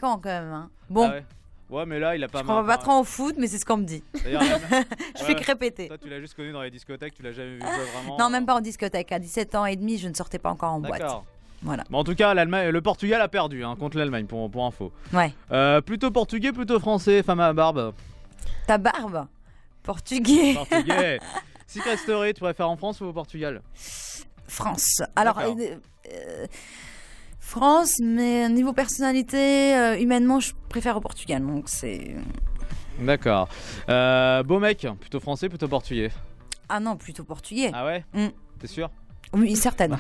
camp quand même. Hein. Bon. Ah ouais. Ouais, mais là, il a pas Je crois pas trop au foot, mais c'est ce qu'on me dit. Je fais que répéter. Toi, tu l'as juste connu dans les discothèques, tu l'as jamais vu jouer vraiment. Non, même pas en discothèque. À 17 ans et demi, je ne sortais pas encore en boîte. D'accord. Voilà. Bon, en tout cas, le Portugal a perdu contre l'Allemagne, pour info. Ouais. Plutôt portugais, plutôt français, femme à barbe. Ta barbe. Portugais. Portugais. Secret Story, tu préfères en France ou au Portugal? France. Alors, France, mais niveau personnalité, humainement, je préfère au Portugal. Donc c'est. D'accord. Beau mec, plutôt français, plutôt portugais? Ah non, plutôt portugais. Ah ouais? T'es sûr? Oui, certaine.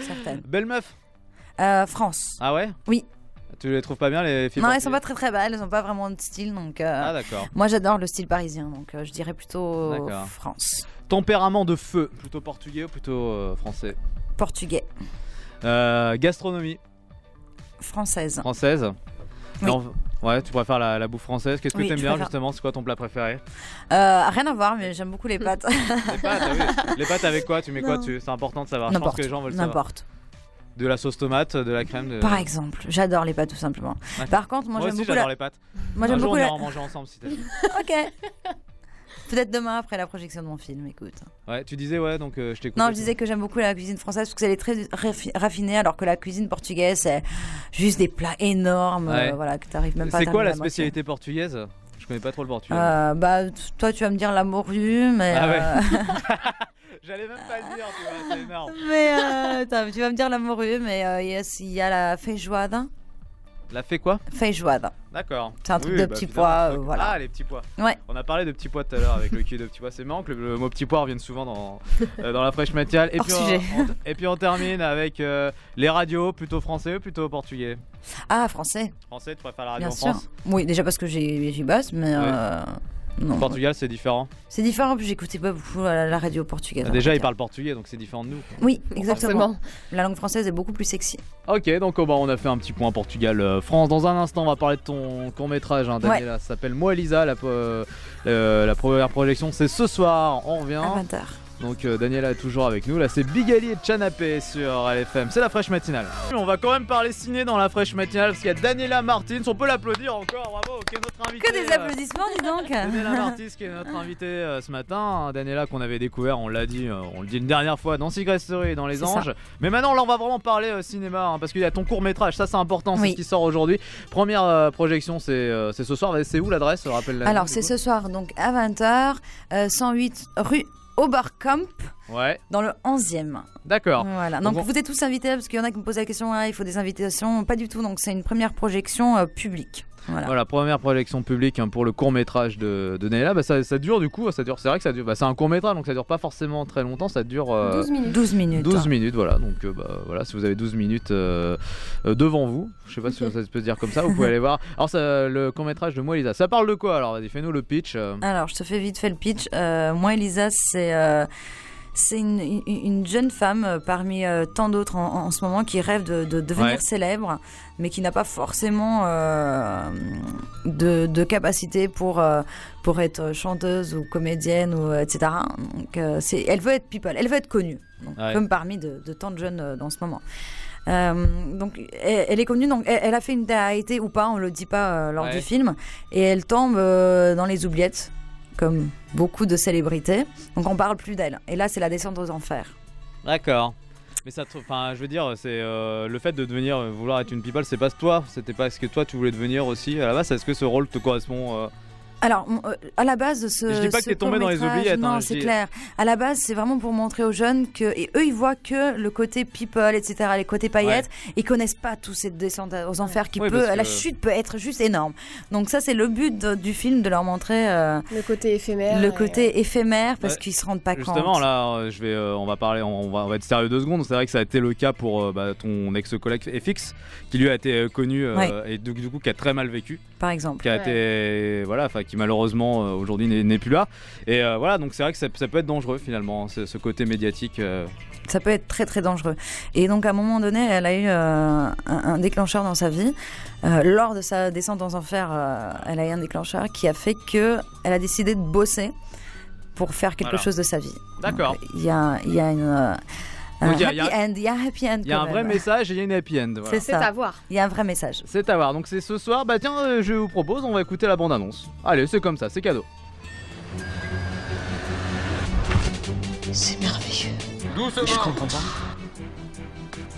Certaine. Belle meuf? France. Ah ouais? Oui. Tu les trouves pas bien les filles? Non, elles sont pas très très belles, elles ont pas vraiment de style. Donc, ah d'accord. Moi j'adore le style parisien, donc je dirais plutôt France. Tempérament de feu, plutôt portugais ou plutôt français? Portugais. Gastronomie? Française. Française? Oui. Non, ouais, tu préfères la bouffe française. Qu'est-ce que t'aimes bien justement? C'est quoi ton plat préféré? Rien à voir, mais j'aime beaucoup les pâtes. Les pâtes, ah oui. Les pâtes avec quoi? Tu mets quoi dessus? C'est important de savoir. Je pense que les gens veulent savoir. N'importe. De la sauce tomate, de la crème Par exemple, j'adore les pâtes tout simplement. Ouais. Par contre, moi j'aime aussi beaucoup j'adore les pâtes. Moi j'aime beaucoup on ira en manger ensemble si t'as dit. Ok. Peut-être demain après la projection de mon film, écoute. Ouais, tu disais donc je t'écoute. Non, je disais que j'aime beaucoup la cuisine française parce qu'elle est très raffinée, alors que la cuisine portugaise c'est juste des plats énormes, voilà, que t'arrives même pas à. C'est quoi la spécialité portugaise? Je connais pas trop le portugais. Bah toi tu vas me dire la morue, mais. Ah ouais. J'allais même pas le dire, tu vois, c'est énorme. Mais tu vas me dire la morue, mais il y a la feijoada. La fait quoi? Feijoada. D'accord. C'est un truc de petits pois, voilà. Ah, les petits pois. Ouais. On a parlé de petits pois tout à l'heure avec le cul de petits pois. C'est marrant que le mot petit pois revienne souvent dans la fraîche matinale. Et puis on termine avec les radios, plutôt français ou plutôt portugais? Ah, français. Français, tu préfères la radio Bien en sûr. France? Oui, déjà parce que j'y bosse, mais non. Portugal, c'est différent. C'est différent, puis j'écoutais pas beaucoup la radio portugaise. Déjà, ils parlent portugais, donc c'est différent de nous. Oui, exactement. La langue française est beaucoup plus sexy. Ok, donc on a fait un petit point Portugal-France. Dans un instant, on va parler de ton court-métrage, Daniela. Ça s'appelle Moi Elisa. La première projection, c'est ce soir. On revient. À 20h. Donc Daniela est toujours avec nous. Là, c'est Big Ali et Chanapé sur LFM. C'est la fraîche matinale. On va quand même parler ciné dans la fraîche matinale parce qu'il y a Daniela Martins. On peut l'applaudir encore, bravo, qui est notre invitée. Que des applaudissements, dis donc. Daniela Martins qui est notre invitée ce matin. Daniela qu'on avait découvert, on l'a dit, on le dit une dernière fois dans Secret Story et dans Les Anges. Mais maintenant, là, on va vraiment parler cinéma parce qu'il y a ton court métrage. Ça, c'est important. C'est ce qui sort aujourd'hui. Première projection, c'est ce soir. C'est où l'adresse? Rappelle-la. Alors, c'est ce soir, donc à 20h, 108 rue Oberkamp, dans le 11e. D'accord. Voilà. Donc vous êtes tous invités parce qu'il y en a qui me posent la question, il faut des invitations. Pas du tout, donc c'est une première projection publique. Voilà, première projection publique pour le court-métrage de Daniela. Ça dure du coup, c'est vrai que ça dure. C'est un court-métrage, donc ça dure pas forcément très longtemps, ça dure 12 minutes. 12 minutes. 12 minutes, voilà. Donc voilà, si vous avez 12 minutes devant vous, je sais pas si ça peut se dire comme ça, vous pouvez aller voir. Alors le court-métrage de Moi Elisa, ça parle de quoi alors? Vas-y, fais-nous le pitch. Alors, je te fais vite fait le pitch. Moi Elisa, c'est une jeune femme parmi tant d'autres en ce moment qui rêve de devenir célèbre, mais qui n'a pas forcément de capacité pour être chanteuse ou comédienne ou etc. Donc elle veut être people, elle veut être connue, donc, comme parmi de tant de jeunes dans ce moment. Donc elle est connue, donc elle a fait une télé-réalité ou pas, on le dit pas lors du film, et elle tombe dans les oubliettes comme beaucoup de célébrités, donc on parle plus d'elle, et là c'est la descente aux enfers. D'accord. Mais ça, je veux dire, c'est le fait de vouloir être une people, c'est pas toi, c'était pas ce que toi tu voulais devenir aussi à la base. Est-ce que ce rôle te correspond? Alors, à la base, je dis pas que t'es tombé dans les oubliettes. Non, c'est clair. À la base, c'est vraiment pour montrer aux jeunes et eux, ils voient que le côté people, etc., les côtés paillettes. Ils connaissent pas tout cette descente aux enfers la chute peut être juste énorme. Donc ça, c'est le but du film, de leur montrer le côté éphémère. Le côté éphémère, parce qu'ils se rendent pas compte. Justement, là, on va parler, on va être sérieux 2 secondes. C'est vrai que ça a été le cas pour ton ex-collègue FX, qui lui a été connu et du coup qui a très mal vécu. Par exemple. Qui a été qui malheureusement aujourd'hui n'est plus là, et voilà, donc c'est vrai que ça peut être dangereux finalement, ce côté médiatique. Ça peut être très très dangereux, et donc à un moment donné elle a eu un déclencheur dans sa vie, lors de sa descente aux enfers, elle a eu un déclencheur qui a fait que elle a décidé de bosser pour faire quelque chose de sa vie. D'accord. Il y a Donc il y a un happy end. Il y a un vrai message et il y a une happy end. Voilà. C'est à voir. Il y a un vrai message. C'est à voir. Donc c'est ce soir. Bah tiens, je vous propose, on va écouter la bande-annonce. Allez, c'est comme ça, c'est cadeau. C'est merveilleux. Doucement. Je comprends pas.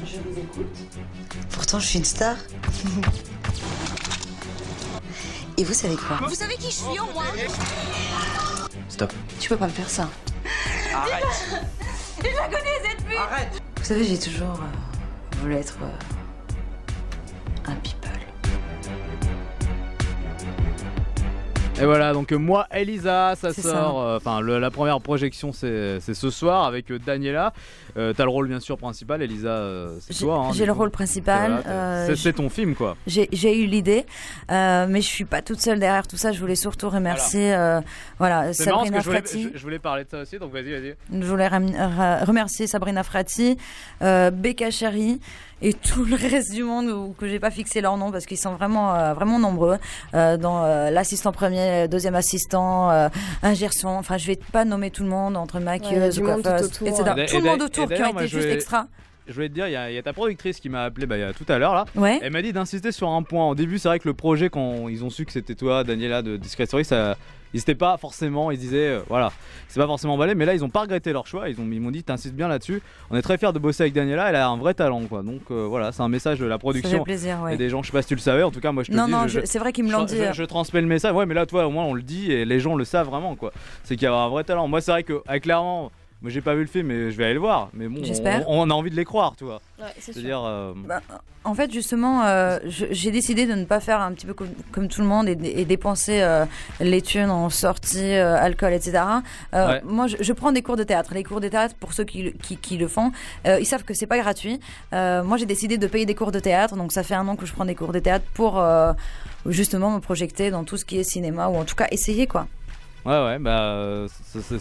Je vous écoute. Pourtant, je suis une star. Et vous savez quoi? Vous savez qui je suis au moins? Stop. Tu peux pas me faire ça. Arrête. Je la connais cette pute. Arrête. Vous savez, j'ai toujours voulu être un people. Et voilà, donc moi, Elisa, ça sort. La première projection, c'est ce soir avec Daniela. T'as le rôle bien sûr principal, Elisa. C'est toi. J'ai le rôle principal. Voilà, c'est ton film, quoi. J'ai eu l'idée, mais je suis pas toute seule derrière tout ça. Je voulais surtout remercier, Sabrina Frati. Je voulais parler de ça aussi, donc vas-y. Je voulais remercier Sabrina Frati, Becca Cherry et tout le reste du monde que j'ai pas fixé leur nom parce qu'ils sont vraiment nombreux. Dans l'assistant premier, deuxième assistant, un gerson. Enfin, je vais pas nommer tout le monde entre maquilleuse, coiffeuse, etc. Tout le monde autour qui ont été juste extra. Je voulais te dire, il y a ta productrice qui m'a appelé tout à l'heure là. Ouais. Elle m'a dit d'insister sur un point. Au début, c'est vrai que le projet, quand ils ont su que c'était toi, Daniela de Discret Story, ça, ils n'étaient pas forcément, ils disaient c'est pas forcément emballé, mais là ils ont pas regretté leur choix. Ils m'ont dit t'insistes bien là-dessus. On est très fiers de bosser avec Daniela, elle a un vrai talent quoi. Donc voilà, c'est un message de la production. Ça fait plaisir, ouais. Et des gens, je sais pas si tu le savais, en tout cas moi je te le dis. Non, c'est vrai qu'ils me l'ont dit. Je transmets le message, ouais, mais là toi au moins on le dit et les gens le savent vraiment quoi. C'est qu'il y a un vrai talent. Moi c'est vrai que clairement. Moi j'ai pas vu le film mais je vais aller le voir. Mais bon, on a envie de les croire, tu vois. Ouais, c'est sûr. C'est-à-dire, en fait, justement, j'ai décidé de ne pas faire un petit peu comme tout le monde et dépenser les thunes en sortie, alcool, etc. Ouais. Moi, je prends des cours de théâtre. Les cours de théâtre, pour ceux qui le font, ils savent que c'est pas gratuit. Moi, j'ai décidé de payer des cours de théâtre. Donc, ça fait 1 an que je prends des cours de théâtre pour justement me projeter dans tout ce qui est cinéma ou en tout cas essayer, quoi. Ouais,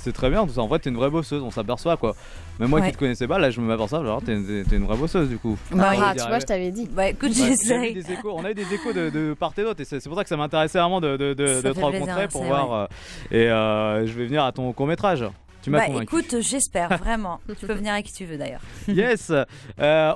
c'est très bien tout ça. En vrai, t'es une vraie bosseuse, on s'aperçoit quoi. Même moi qui te connaissais pas, là je me m'aperçois, genre t'es une vraie bosseuse du coup. Tu vois, je t'avais dit. Bah écoute, j'essaye. On a eu des échos de part et d'autre et c'est pour ça que ça m'intéressait vraiment de te rencontrer pour voir. Et je vais venir à ton court-métrage. Tu m'as convaincu. Écoute, j'espère vraiment. Tu peux venir avec qui tu veux d'ailleurs. Yes.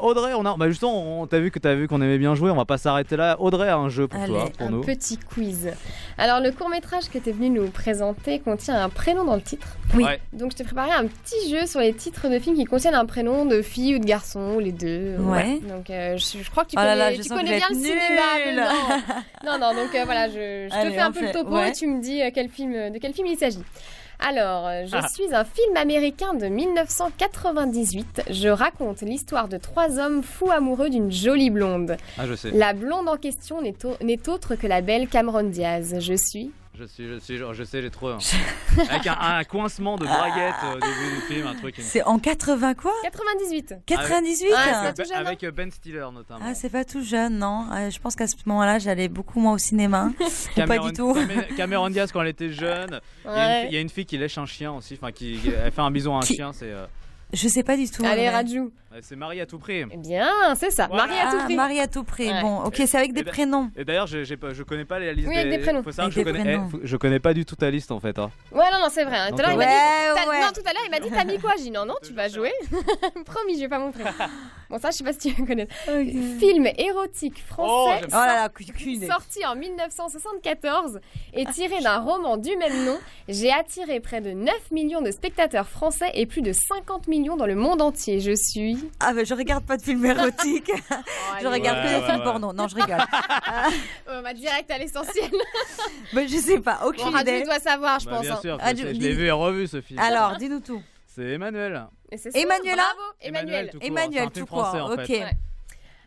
Audrey, justement, t'as vu qu'on aimait bien jouer. On va pas s'arrêter là. Audrey a un jeu pour toi, pour nous. Un petit quiz. Alors le court métrage que tu es venu nous présenter contient un prénom dans le titre. Oui. Ouais. Donc je t'ai préparé un petit jeu sur les titres de films qui contiennent un prénom de fille ou de garçon ou les deux. Ouais. Donc je crois que tu connais bien le cinéma. Non. Donc voilà, je te fais un peu le topo et tu me dis de quel film il s'agit. Alors, je suis un film américain de 1998. Je raconte l'histoire de 3 hommes fous amoureux d'une jolie blonde. Ah, je sais. La blonde en question n'est autre que la belle Cameron Diaz. Je sais, j'ai trouvé. Avec un coincement de braguette au début du film, un truc. C'est en 80 quoi? 98. 98 avec Ben Stiller notamment. Ah, c'est pas tout jeune, non. Je pense qu'à ce moment-là, j'allais beaucoup moins au cinéma. Pas du tout. Cameron Diaz quand elle était jeune. Il y a une fille qui lèche un chien aussi, elle fait un bisou à un chien, c'est. Je sais pas du tout. Allez, Rajou. C'est Marie à tout prix. Eh bien, c'est ça. Voilà. Marie à tout prix. Marie à tout prix. Ouais. Bon, ok, c'est avec des prénoms. Et d'ailleurs, je connais pas la liste avec des prénoms. Faut savoir que je connais pas du tout ta liste en fait. Hein. Ouais, non, c'est vrai. Tout à l'heure, il m'a dit t'as mis quoi? J'ai dit non, tu vas jouer. Promis, je vais pas montrer. Bon, ça, je sais pas si tu connais. Okay. Film érotique français sorti en 1974 et tiré d'un roman du même nom. J'ai attiré près de 9 millions de spectateurs français et plus de 50 millions dans le monde entier. Je suis... Ah, mais je regarde pas de films érotiques. Je regarde que des films porno. Non, je rigole. On va direct à l'essentiel. Mais je sais pas, aucune idée. Tu dois savoir, je pense. Bien sûr, je l'ai vu et revu ce film. Alors, dis-nous tout. C'est Emmanuel. Emmanuel, bravo, Emmanuel, tout court. Ok. Ouais.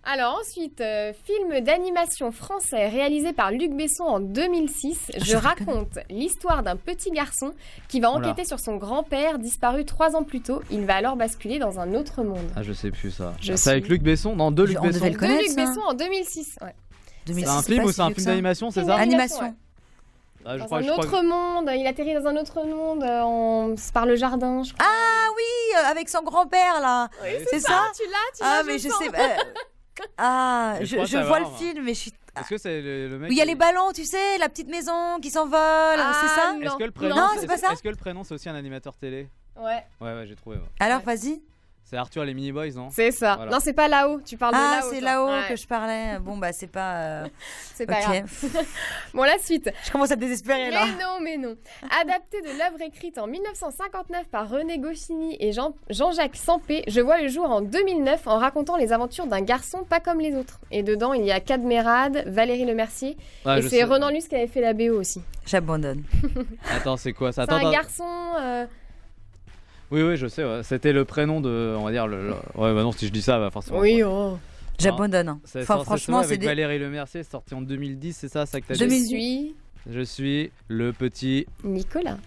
Alors ensuite, film d'animation français réalisé par Luc Besson en 2006. Je raconte l'histoire d'un petit garçon qui va enquêter sur son grand-père disparu 3 ans plus tôt. Il va alors basculer dans un autre monde. Ah, je sais plus ça. C'est avec Luc Besson? Non, de Luc Besson. De Luc Besson en 2006. Ouais. C'est un film ou c'est un film d'animation, c'est ça? Animation. Dans un autre monde, il atterrit dans un autre monde par le jardin, je crois. Ah oui, avec son grand-père là. Oui, c'est ça. Tu l'as. Ah mais je sais. Je vois le film, mais je suis. Est-ce que c'est le mec où il y a les ballons, tu sais, la petite maison qui s'envole, c'est ça? Est-ce que le prénom, non, c'est pas ça. Est-ce que le prénom c'est aussi un animateur télé? Ouais. Ouais, j'ai trouvé. Ouais. Alors vas-y. C'est Arthur et les Mini Boys, non? C'est ça. Voilà. Non, c'est pas là-haut. Tu parles de là-haut. Ah, c'est là-haut que je parlais. Bon, bah, c'est pas. C'est pas grave. Bon, la suite. Je commence à me désespérer là. Mais non. Adapté de l'œuvre écrite en 1959 par René Goscinny et Jean-Jacques Sampé, je vois le jour en 2009 en racontant les aventures d'un garçon pas comme les autres. Et dedans, il y a Cadmerade, Valérie Lemercier. Et c'est Renan Luce qui avait fait la BO aussi. J'abandonne. Attends, c'est quoi ça? C'est un garçon. Oui, je sais. Ouais. C'était le prénom de, on va dire Ouais, bah non, si je dis ça, bah forcément. Oui, j'abandonne. Enfin, franchement, c'est Valérie Lemercier, sorti en 2010, c'est ça que t'as dit? Je suis le petit Nicolas.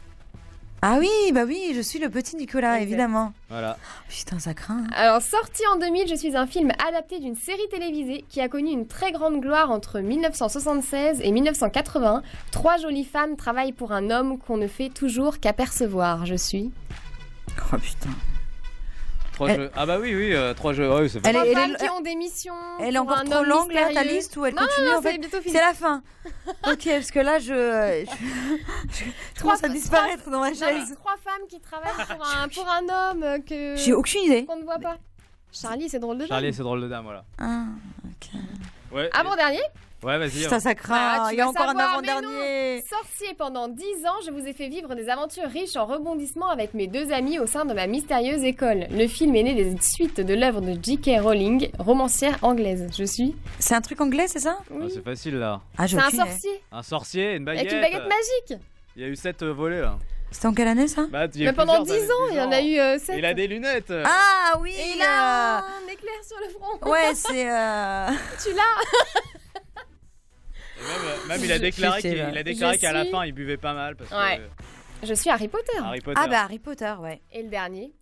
Ah oui, bah oui, je suis le petit Nicolas, exact. Évidemment. Voilà. Putain, ça craint. Alors, sorti en 2000, je suis un film adapté d'une série télévisée qui a connu une très grande gloire entre 1976 et 1981. 3 jolies femmes travaillent pour un homme qu'on ne fait toujours qu'apercevoir. Je suis... Oh putain. 3 jeux. Ah bah oui, 3 jeux. Ouais, c'est 3 femmes qui ont des missions. Elle est encore trop longue là, ta liste, ou elle continue en fait? C'est la fin. Ok, parce que là, je commence à disparaître dans ma chaise. 3 femmes qui travaillent pour un homme que. J'ai aucune idée. Qu'on ne voit pas. Charlie, c'est drôle de dame. Charlie, c'est drôle de dame, voilà. Ah, ok. Ouais. Avant-dernier? Ouais, vas-y. Ça craint. Il y a encore un avant-dernier. Sorcier, pendant 10 ans, je vous ai fait vivre des aventures riches en rebondissements avec mes 2 amis au sein de ma mystérieuse école. Le film est né des suites de l'œuvre de J.K. Rowling, romancière anglaise. Je suis... C'est un truc anglais, c'est ça? Oui. C'est facile là. C'est un sorcier. Un sorcier, une baguette. Avec une baguette magique. Il y a eu 7 volets là. C'était en quelle année ça? Mais pendant 10 ans, il y en a eu 7. Il a des lunettes. Ah oui. Et il a un éclair sur le front. Ouais, c'est... Tu l'as. Même il a déclaré qu'à la fin il buvait pas mal parce que... Je suis Harry Potter. Ah bah Harry Potter, ouais. Et le dernier.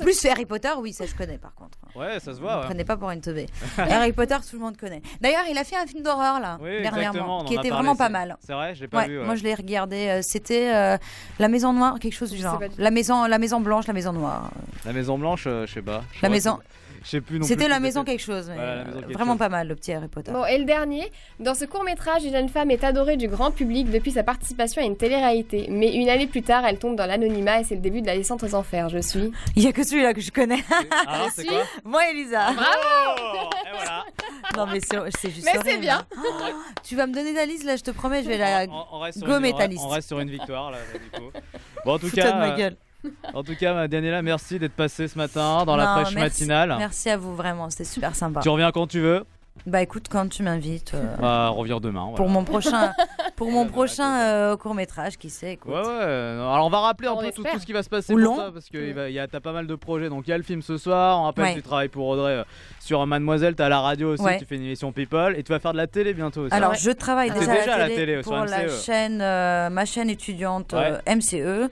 Plus c'est Harry Potter, oui, ça je connais par contre. Ouais, ça se voit. Je ne prenais pas pour une teubée. Harry Potter, tout le monde connaît. D'ailleurs, il a fait un film d'horreur là, dernièrement, qui était vraiment pas mal. C'est vrai, je l'ai pas vu. Moi je l'ai regardé. C'était La Maison Noire, quelque chose du genre. La Maison Blanche, La Maison Noire. La Maison Blanche, je sais pas. La Maison. Je sais plus non plus. C'était La Maison quelque chose. Vraiment pas mal, le petit Harry Potter. Bon, et le dernier, dans ce court-métrage, une jeune femme est adorée du grand public depuis sa participation à une télé-réalité. Mais une année plus tard, elle tombe dans l'anonymat et c'est le début de la descente aux enfers. Je suis... Il y a que celui-là que je connais. Ah, c'est quoi? Moi, Elisa. Bravo. Et voilà. Non, mais c'est juste mais horrible. C'est bien. Tu vas me donner ta liste, là, je te promets, je vais la gommer ta liste. On reste sur une victoire, là, du coup. Bon, en tout cas... de ma gueule. En tout cas, Daniela, merci d'être passée ce matin dans la fraîche matinale. Merci à vous, vraiment, c'était super sympa. Tu reviens quand tu veux. Bah écoute, quand tu m'invites. Reviens demain. Voilà. Pour mon prochain court-métrage, qui sait, écoute. Ouais. Alors on va rappeler un peu tout ce qui va se passer pour toi, parce que t'as pas mal de projets. Donc il y a le film ce soir. On rappelle que tu travailles pour Audrey sur Mademoiselle. T'as la radio aussi. Tu fais une émission People et tu vas faire de la télé bientôt aussi. Alors je travaille déjà à la télé pour la chaîne, ma chaîne étudiante MCE,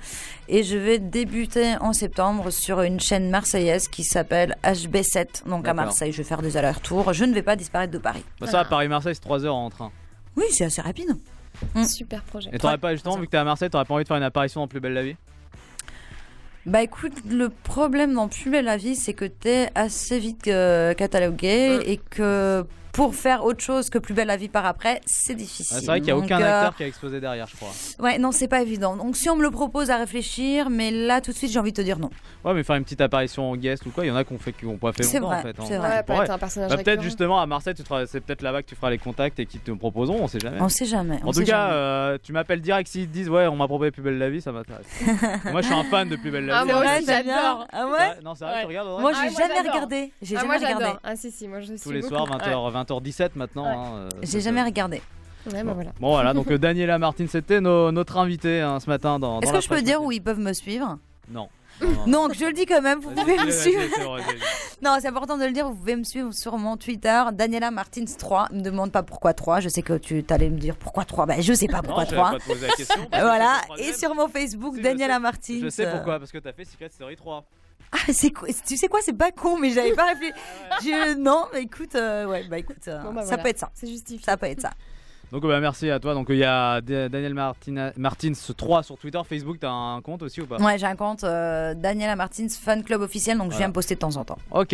et je vais débuter en septembre sur une chaîne marseillaise qui s'appelle HB7. Donc à Marseille, je vais faire des allers-retours. Je ne vais pas disparaître de Paris. Bah ça, Paris-Marseille, c'est 3 heures en train. Oui, c'est assez rapide. Super projet. Et t'aurais pas, justement, vu que t'es à Marseille, t'aurais pas envie de faire une apparition dans Plus belle la vie? Bah écoute, le problème dans Plus belle la vie, c'est que t'es assez vite catalogué et que pour faire autre chose que Plus belle la vie par après, c'est difficile. C'est vrai qu'il n'y a aucun acteur qui a explosé derrière, je crois. Ouais, non, c'est pas évident. Donc si on me le propose à réfléchir, mais là tout de suite j'ai envie de te dire non. Ouais, mais faire une petite apparition en guest ou quoi, il y en a qui ont pas fait longtemps en fait. C'est vrai. Être un personnage peut-être justement à Marseille, c'est peut-être là-bas que tu feras les contacts et qu'ils te proposeront, on sait jamais. On sait jamais. En tout cas, tu m'appelles direct s'ils te disent ouais, on m'a proposé Plus belle la vie, ça m'intéresse. Moi je suis un fan de Plus belle la vie. Ah, moi aussi j'adore. Ah ouais? Non, c'est vrai, tu regardes Audrey? Moi j'ai jamais regardé. Moi j'adore. Ah si, moi je suis tous les soirs 20h17 maintenant. J'ai jamais regardé. Ouais, bah voilà. Bon voilà, donc Daniela Martin, c'était notre invitée ce matin dans. Est-ce que je peux dire où ils peuvent me suivre? Non. Non, je le dis quand même, vous pouvez me suivre. Non, c'est important de le dire, vous pouvez me suivre sur mon Twitter, Daniela Martins 3. Ne me demande pas pourquoi 3, je sais que tu allais me dire pourquoi 3. Bah, je sais pas pourquoi 3. Pas te poser la question, voilà, et sur mon Facebook, Daniela Martins. Je sais pourquoi, parce que t'as fait Secret Story 3. Ah, c'est quoi, tu sais quoi, c'est pas con, mais j'avais pas réfléchi. Non, mais écoute, ça peut être ça. C'est justifié. Ça peut être ça. Donc merci à toi. Donc il y a Daniel Martins 3 sur Twitter, Facebook, t'as un compte aussi ou pas? Ouais, j'ai un compte Daniela Martins Fan Club officiel, donc je viens me poster de temps en temps. Ok,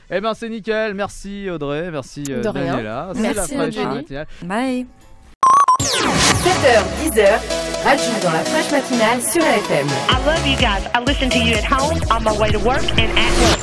c'est nickel. Merci Audrey, merci Daniela. Merci matinale. Bye. 7h, 10h, Radio dans la fraîche matinale sur LFM. I love you guys. I listen to you at home, on my way to work and at work.